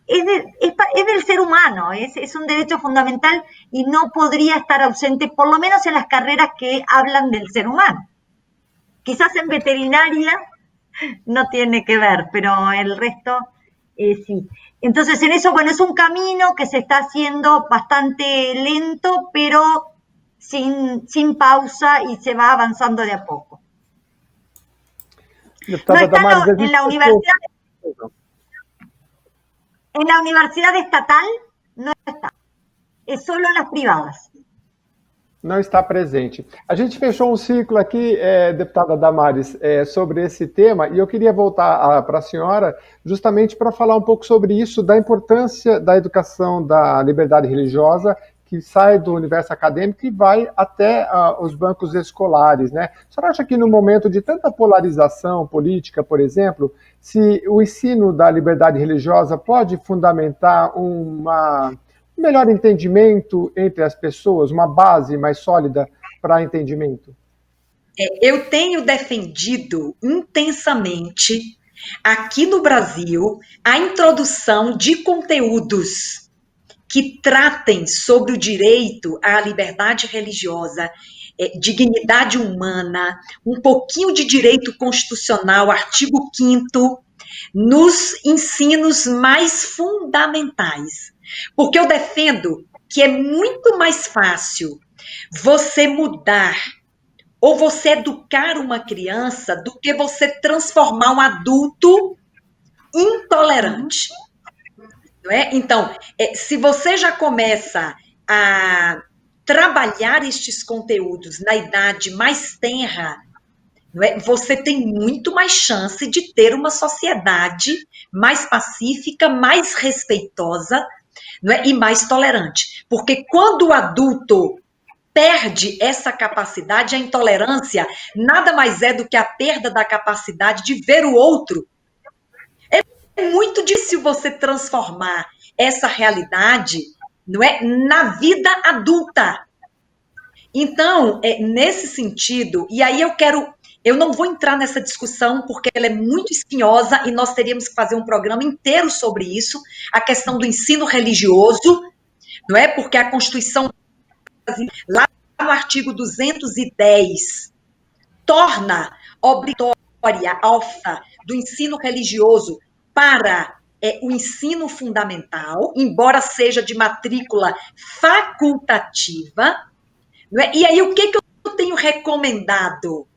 del ser humano, es un derecho fundamental y no podría estar ausente, por lo menos en las carreras que hablan del ser humano. Quizás en veterinaria no tiene que ver, pero el resto sí. Entonces, en eso, bueno, es un camino que se está haciendo bastante lento, pero sin pausa, y se va avanzando de a poco. No está en la universidad. En la universidad estatal no está, é solo nas privadas. Não está presente. A gente fechou um ciclo aqui, deputada Damares, sobre esse tema, e eu queria voltar para a senhora justamente para falar um pouco sobre isso, da importância da educação da liberdade religiosa, que sai do universo acadêmico e vai até os bancos escolares, né? A senhora acha que no momento de tanta polarização política, por exemplo, se o ensino da liberdade religiosa pode fundamentar um melhor entendimento entre as pessoas, uma base mais sólida para entendimento? Eu tenho defendido intensamente aqui no Brasil a introdução de conteúdos que tratem sobre o direito à liberdade religiosa, dignidade humana, um pouquinho de direito constitucional, artigo 5º, nos ensinos mais fundamentais. Porque eu defendo que é muito mais fácil você mudar ou você educar uma criança do que você transformar um adulto intolerante. Não é? Então, se você já começa a trabalhar estes conteúdos na idade mais tenra, não é? Você tem muito mais chance de ter uma sociedade mais pacífica, mais respeitosa, não é? E mais tolerante. Porque quando o adulto perde essa capacidade, a intolerância nada mais é do que a perda da capacidade de ver o outro. É muito difícil você transformar essa realidade, não é, na vida adulta. Então, nesse sentido, e aí eu não vou entrar nessa discussão porque ela é muito espinhosa e nós teríamos que fazer um programa inteiro sobre isso, a questão do ensino religioso, não é? Porque a Constituição, lá no artigo 210, torna obrigatória a oferta do ensino religioso para o ensino fundamental, embora seja de matrícula facultativa. Não é? E aí, o que eu tenho recomendado?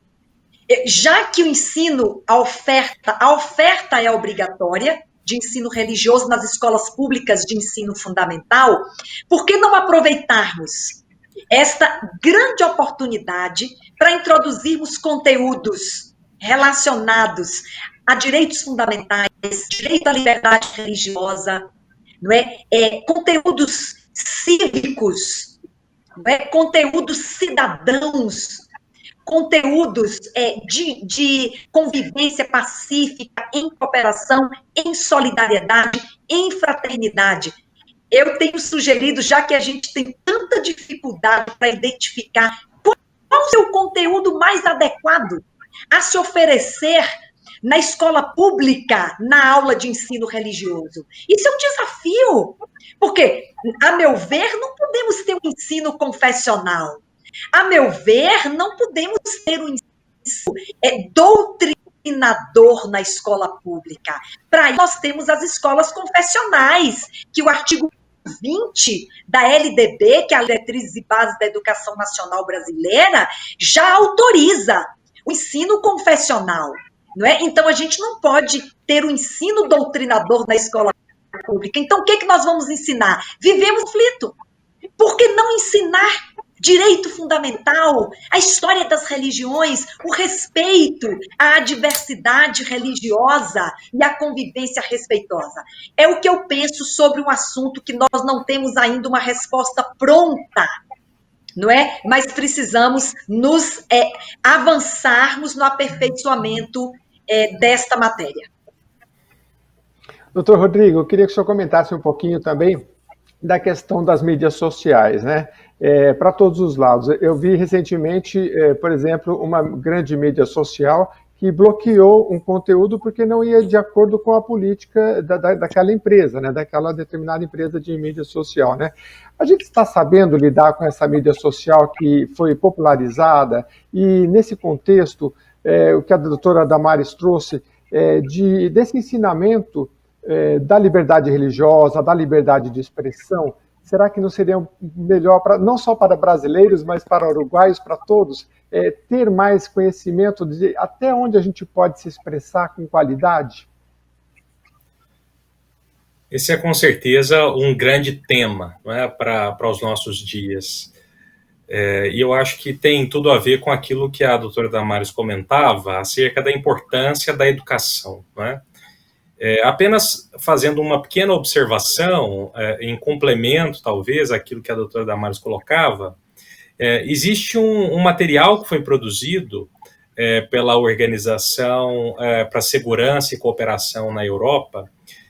Já que o ensino, a oferta é obrigatória de ensino religioso nas escolas públicas de ensino fundamental, por que não aproveitarmos esta grande oportunidade para introduzirmos conteúdos relacionados a direitos fundamentais, direito à liberdade religiosa, não é? Conteúdos cívicos, não é? Conteúdos cidadãos, conteúdos de convivência pacífica, em cooperação, em solidariedade, em fraternidade. Eu tenho sugerido, já que a gente tem tanta dificuldade para identificar qual é o conteúdo mais adequado a se oferecer na escola pública, na aula de ensino religioso. Isso é um desafio, porque, a meu ver, não podemos ter um ensino confessional. A meu ver, não podemos ter um ensino doutrinador na escola pública. Para isso, nós temos as escolas confessionais, que o artigo 20 da LDB, que é a Diretrizes e Bases da Educação Nacional Brasileira, já autoriza o ensino confessional. não é? Então, a gente não pode ter um ensino doutrinador na escola pública. Então, o que nós vamos ensinar? Vivemos conflito. Por que não ensinar direito fundamental, a história das religiões, o respeito à diversidade religiosa e à convivência respeitosa? É o que eu penso sobre um assunto que nós não temos ainda uma resposta pronta, não é? Mas precisamos nos avançarmos no aperfeiçoamento desta matéria. Doutor Rodrigo, eu queria que o senhor comentasse um pouquinho também da questão das mídias sociais, né? Para todos os lados. Eu vi recentemente, por exemplo, uma grande mídia social que bloqueou um conteúdo porque não ia de acordo com a política daquela empresa, né? Daquela determinada empresa de mídia social, né? A gente está sabendo lidar com essa mídia social que foi popularizada e, nesse contexto, o que a doutora Damares trouxe, desse ensinamento da liberdade religiosa, da liberdade de expressão, será que não seria melhor, não só para brasileiros, mas para uruguaios, para todos, ter mais conhecimento de até onde a gente pode se expressar com qualidade? Esse é, com certeza, um grande tema, não é, para os nossos dias. E eu acho que tem tudo a ver com aquilo que a doutora Damares comentava acerca da importância da educação, não é? Apenas fazendo uma pequena observação, em complemento, talvez, àquilo que a doutora Damares colocava, existe um material que foi produzido pela Organização para a Segurança e Cooperação na Europa,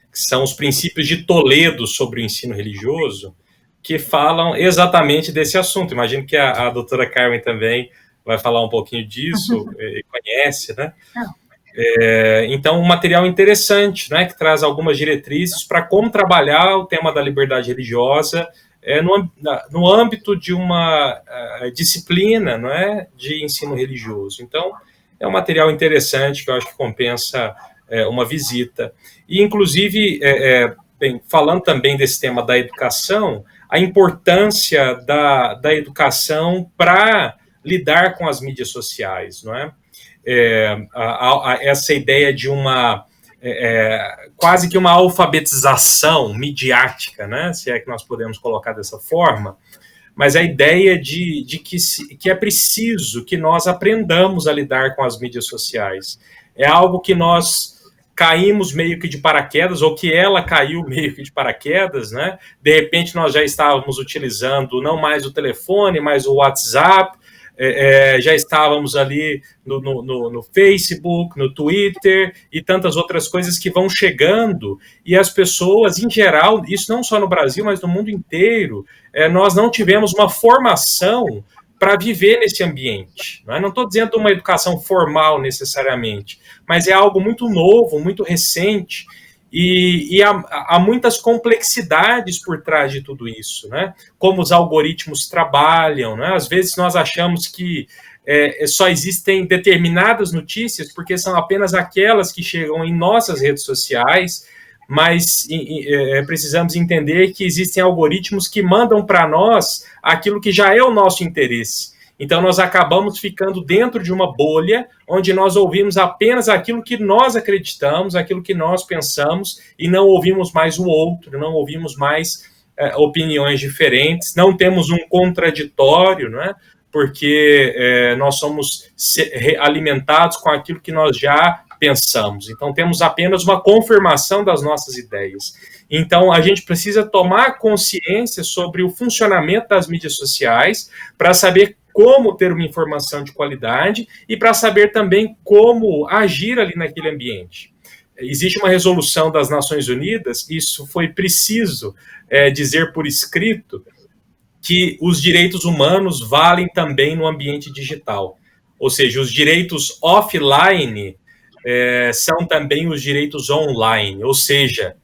que são os princípios de Toledo sobre o ensino religioso, que falam exatamente desse assunto. Imagino que a doutora Carmen também vai falar um pouquinho disso, conhece, né? Então, um material interessante, né, que traz algumas diretrizes para como trabalhar o tema da liberdade religiosa no âmbito de uma disciplina, não é, de ensino religioso. Então, é um material interessante que eu acho que compensa uma visita. E, inclusive, bem, falando também desse tema da educação, a importância da educação para lidar com as mídias sociais, não é? Essa ideia de uma quase que uma alfabetização midiática, né? Se é que nós podemos colocar dessa forma, mas a ideia de que é preciso que nós aprendamos a lidar com as mídias sociais. É algo que nós caímos meio que de paraquedas, ou que ela caiu meio que de paraquedas, né? De repente nós já estávamos utilizando não mais o telefone, mas o WhatsApp, já estávamos ali no Facebook, no Twitter e tantas outras coisas que vão chegando, e as pessoas, em geral, isso não só no Brasil, mas no mundo inteiro, nós não tivemos uma formação para viver nesse ambiente. Não estou dizendo uma educação formal necessariamente, mas é algo muito novo, muito recente, e há muitas complexidades por trás de tudo isso, né? Como os algoritmos trabalham, né? Às vezes nós achamos que só existem determinadas notícias porque são apenas aquelas que chegam em nossas redes sociais, mas precisamos entender que existem algoritmos que mandam para nós aquilo que já é o nosso interesse. Então, nós acabamos ficando dentro de uma bolha onde nós ouvimos apenas aquilo que nós acreditamos, aquilo que nós pensamos, e não ouvimos mais o outro, não ouvimos mais opiniões diferentes, não temos um contraditório, não é? Porque nós somos alimentados com aquilo que nós já pensamos. Então, temos apenas uma confirmação das nossas ideias. Então, a gente precisa tomar consciência sobre o funcionamento das mídias sociais para saber como ter uma informação de qualidade e para saber também como agir ali naquele ambiente. Existe uma resolução das Nações Unidas, isso foi preciso dizer por escrito, que os direitos humanos valem também no ambiente digital. Ou seja, os direitos offline são também os direitos online. Ou seja,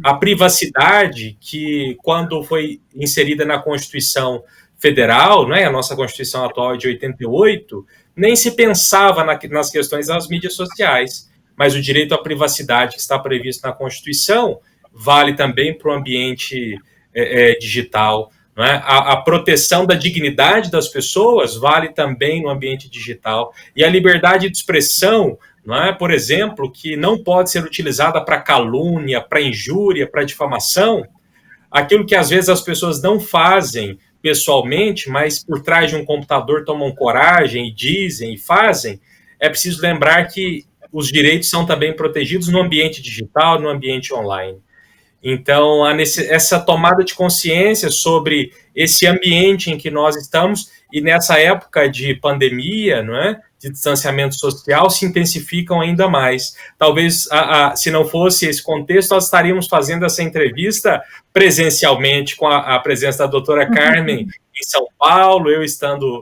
a privacidade que, quando foi inserida na Constituição Federal, né, a nossa Constituição atual é de 88, nem se pensava nas questões das mídias sociais, mas o direito à privacidade que está previsto na Constituição vale também para o ambiente digital, não é? A proteção da dignidade das pessoas vale também no ambiente digital, e a liberdade de expressão não é? Por exemplo, que não pode ser utilizada para calúnia, para injúria, para difamação, aquilo que às vezes as pessoas não fazem pessoalmente, mas por trás de um computador tomam coragem e dizem e fazem, é preciso lembrar que os direitos são também protegidos no ambiente digital, no ambiente online. Então, essa tomada de consciência sobre esse ambiente em que nós estamos e nessa época de pandemia, não é? De distanciamento social, se intensificam ainda mais. Talvez, se não fosse esse contexto, nós estaríamos fazendo essa entrevista presencialmente com a presença da doutora Carmen em São Paulo, eu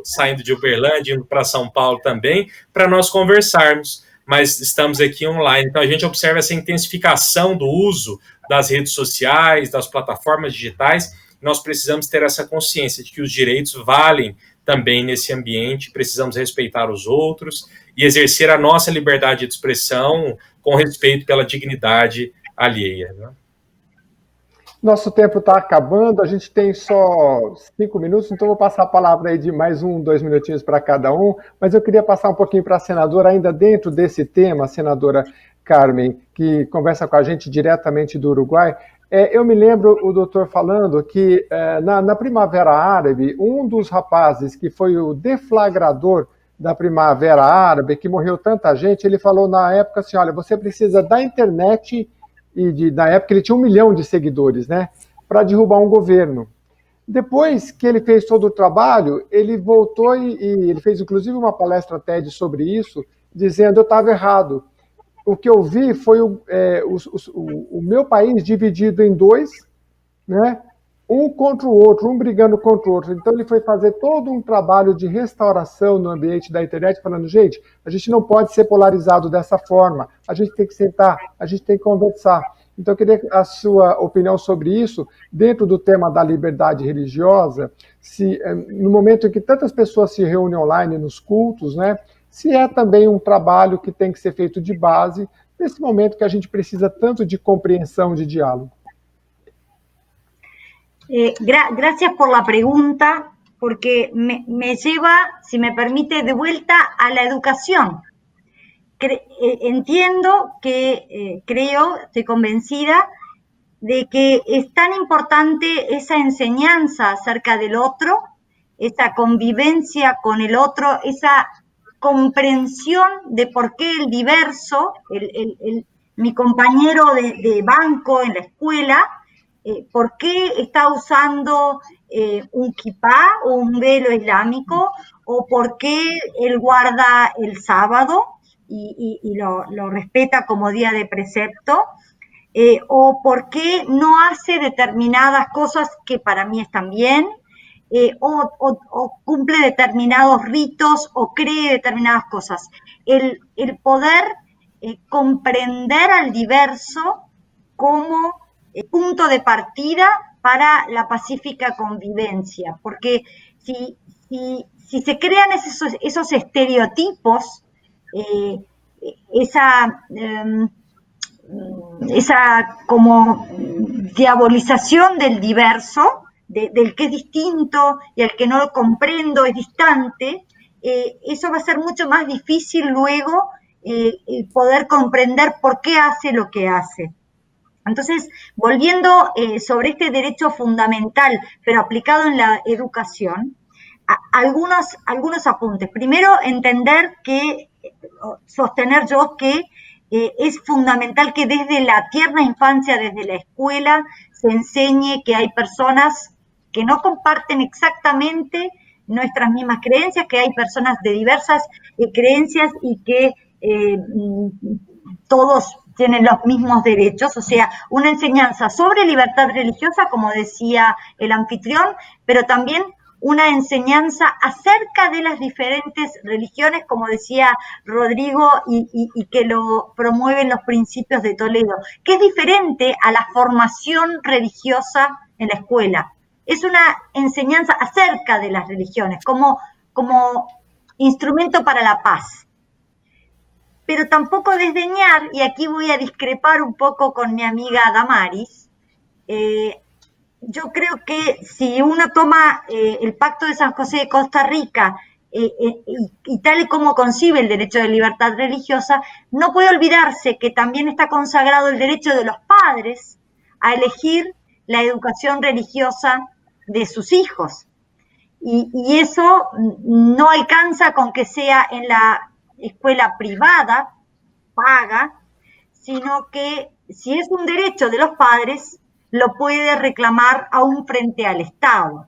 saindo de Uberlândia, indo para São Paulo também, para nós conversarmos. Mas estamos aqui online. Então, a gente observa essa intensificação do uso das redes sociais, das plataformas digitais. Nós precisamos ter essa consciência de que os direitos valem também nesse ambiente, precisamos respeitar os outros e exercer a nossa liberdade de expressão com respeito pela dignidade alheia, né? Nosso tempo está acabando, a gente tem só 5 minutos, então vou passar a palavra aí de mais 2 minutinhos para cada um, mas eu queria passar um pouquinho para a senadora, ainda dentro desse tema, a senadora Carmen, que conversa com a gente diretamente do Uruguai. Eu me lembro o doutor falando que na Primavera Árabe, um dos rapazes que foi o deflagrador da Primavera Árabe, que morreu tanta gente, ele falou na época assim, olha, você precisa da internet, e na época ele tinha 1 milhão de seguidores, né, para derrubar um governo. Depois que ele fez todo o trabalho, ele voltou e ele fez inclusive uma palestra TED sobre isso, dizendo eu estava errado. O que eu vi foi o meu país dividido em dois, né, um contra o outro, um brigando contra o outro. Então ele foi fazer todo um trabalho de restauração no ambiente da internet, falando, gente, a gente não pode ser polarizado dessa forma, a gente tem que sentar, a gente tem que conversar. Então eu queria a sua opinião sobre isso, dentro do tema da liberdade religiosa, se no momento em que tantas pessoas se reúnem online nos cultos, né, se é também um trabalho que tem que ser feito de base, nesse momento que a gente precisa tanto de compreensão, de diálogo. Gracias por la pregunta, porque me lleva, si me permite, de vuelta a la educación. Entiendo que, estoy convencida de que es tan importante esa enseñanza acerca del otro, esa convivencia con el otro, esa comprensión de por qué el diverso, mi compañero de banco en la escuela, por qué está usando un kipá o un velo islámico, o por qué él guarda el sábado y lo respeta como día de precepto, o por qué no hace determinadas cosas que para mí están bien, o cumple determinados ritos o cree determinadas cosas. El poder comprender al diverso como punto de partida para la pacífica convivencia, porque si se crean esos estereotipos, esa como diabolización del diverso, del que es distinto y al que no lo comprendo, es distante, eso va a ser mucho más difícil luego poder comprender por qué hace lo que hace. Entonces, volviendo sobre este derecho fundamental, pero aplicado en la educación, algunos apuntes. Primero, sostener yo que es fundamental que desde la tierna infancia, desde la escuela, se enseñe que hay personas que no comparten exactamente nuestras mismas creencias, que hay personas de diversas creencias y que todos tienen los mismos derechos, o sea, una enseñanza sobre libertad religiosa, como decía el anfitrión, pero también una enseñanza acerca de las diferentes religiones, como decía Rodrigo, y que lo promueven los principios de Toledo, que es diferente a la formación religiosa en la escuela. Es una enseñanza acerca de las religiones, como instrumento para la paz. Pero tampoco desdeñar, y aquí voy a discrepar un poco con mi amiga Damaris, yo creo que si uno toma el Pacto de San José de Costa Rica y tal y como concibe el derecho de libertad religiosa, no puede olvidarse que también está consagrado el derecho de los padres a elegir la educación religiosa de sus hijos. Y eso no alcanza con que sea en la escuela privada, paga, sino que si es un derecho de los padres, lo puede reclamar aún frente al Estado.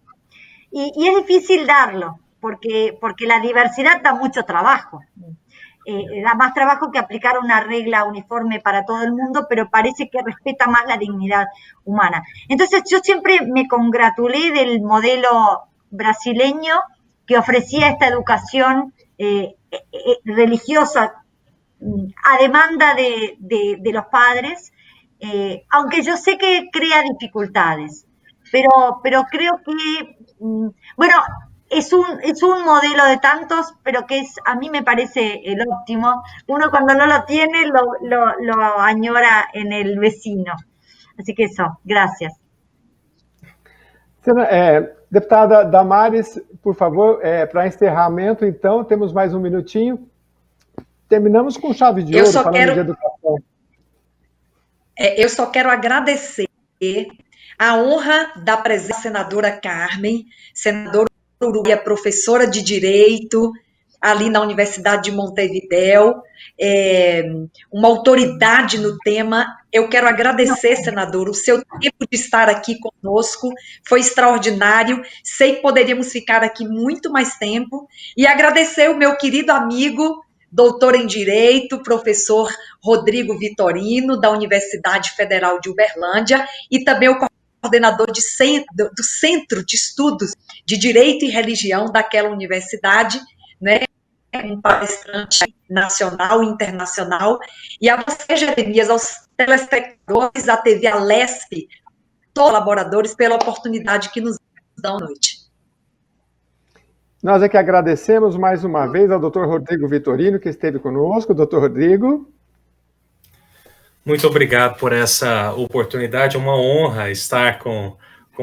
Y es difícil darlo, porque la diversidad da mucho trabajo. Da más trabajo que aplicar una regla uniforme para todo el mundo, pero parece que respeta más la dignidad humana. Entonces yo siempre me congratulé del modelo brasileño que ofrecía esta educación religiosa a demanda de los padres, aunque yo sé que crea dificultades, pero creo que, bueno, es un modelo de tantos, pero que a mí me parece el óptimo. Uno cuando no lo tiene lo añora en el vecino. Así que eso, gracias. Deputada Damares, por favor, para encerramento, então, temos mais um minutinho. Terminamos com chave de ouro, falando de educação. Eu só quero agradecer a honra da presença da senadora Carmen, senadora uruguaia, professora de Direito, ali na Universidade de Montevidéu, uma autoridade no tema. Eu quero agradecer, senadora, o seu tempo de estar aqui conosco, foi extraordinário, sei que poderíamos ficar aqui muito mais tempo, e agradecer o meu querido amigo, doutor em Direito, professor Rodrigo Vitorino, da Universidade Federal de Uberlândia, e também o coordenador do Centro de Estudos de Direito e Religião daquela universidade, né? Um palestrante nacional e internacional, e a você, Jeremias, aos telespectadores da TV Alesp, todos os colaboradores, pela oportunidade que nos dão à noite. Nós é que agradecemos mais uma vez ao Dr. Rodrigo Vitorino, que esteve conosco. Dr. Rodrigo. Muito obrigado por essa oportunidade, é uma honra estar com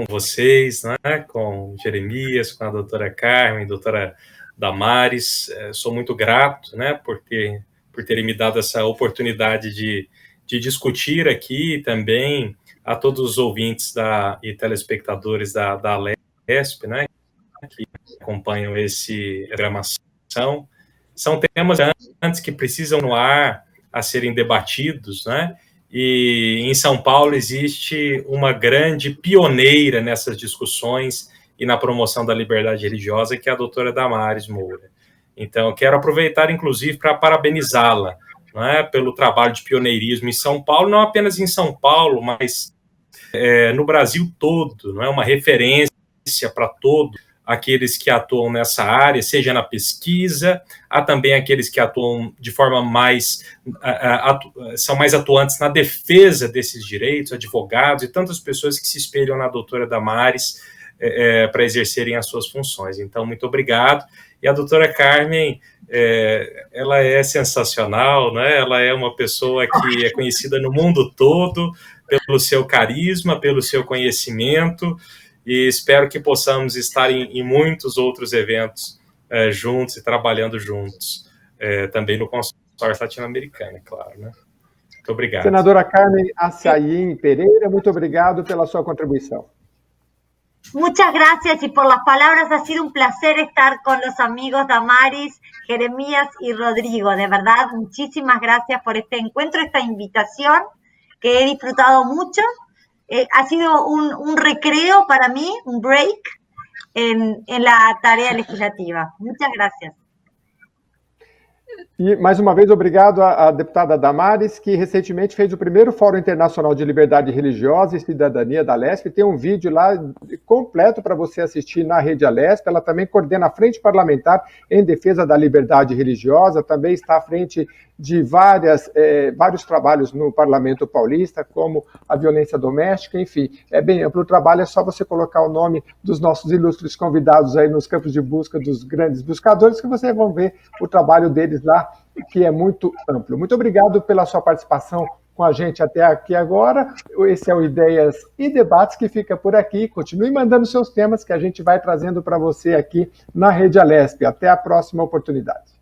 vocês, né? Com Jeremias, com a doutora Carmen, doutora Damares. Sou muito grato, né, por terem me dado essa oportunidade de discutir aqui, também a todos os ouvintes e telespectadores da Alesp, né, que acompanham essa programação. São temas antes que precisam no ar a serem debatidos, né? E em São Paulo existe uma grande pioneira nessas discussões e na promoção da liberdade religiosa, que é a doutora Damares Moura. Então, eu quero aproveitar, inclusive, para parabenizá-la, não é, pelo trabalho de pioneirismo em São Paulo, não apenas em São Paulo, mas no Brasil todo, não é, uma referência para todos aqueles que atuam nessa área, seja na pesquisa, há também aqueles que atuam de forma são mais atuantes na defesa desses direitos, advogados e tantas pessoas que se espelham na doutora Damares para exercerem as suas funções. Então, muito obrigado. E a doutora Carmen, ela é sensacional, né? Ela é uma pessoa que é conhecida no mundo todo pelo seu carisma, pelo seu conhecimento, e espero que possamos estar em muitos outros eventos juntos e trabalhando juntos, também no consórcio latino-americano, é claro, né? Muito obrigado. Senadora Carmen Assaín Pereira, muito obrigado pela sua contribuição. Muchas gracias y por las palabras, ha sido un placer estar con los amigos Damaris, Jeremías y Rodrigo. De verdad, muchísimas gracias por este encuentro, esta invitación que he disfrutado mucho. Ha sido un recreo para mí, un break en la tarea legislativa. Muchas gracias. E, mais uma vez, obrigado à deputada Damares, que recentemente fez o primeiro Fórum Internacional de Liberdade Religiosa e Cidadania da Alesp. Tem um vídeo lá completo para você assistir na Rede Alesp. Ela também coordena a Frente Parlamentar em Defesa da Liberdade Religiosa, também está à frente de vários trabalhos no Parlamento Paulista, como a violência doméstica, enfim, é bem amplo o trabalho, é só você colocar o nome dos nossos ilustres convidados aí nos campos de busca dos grandes buscadores, que vocês vão ver o trabalho deles lá, que é muito amplo. Muito obrigado pela sua participação com a gente até aqui agora. Esse é o Ideias e Debates, que fica por aqui. Continue mandando seus temas que a gente vai trazendo para você aqui na Rede Alesp. Até a próxima oportunidade.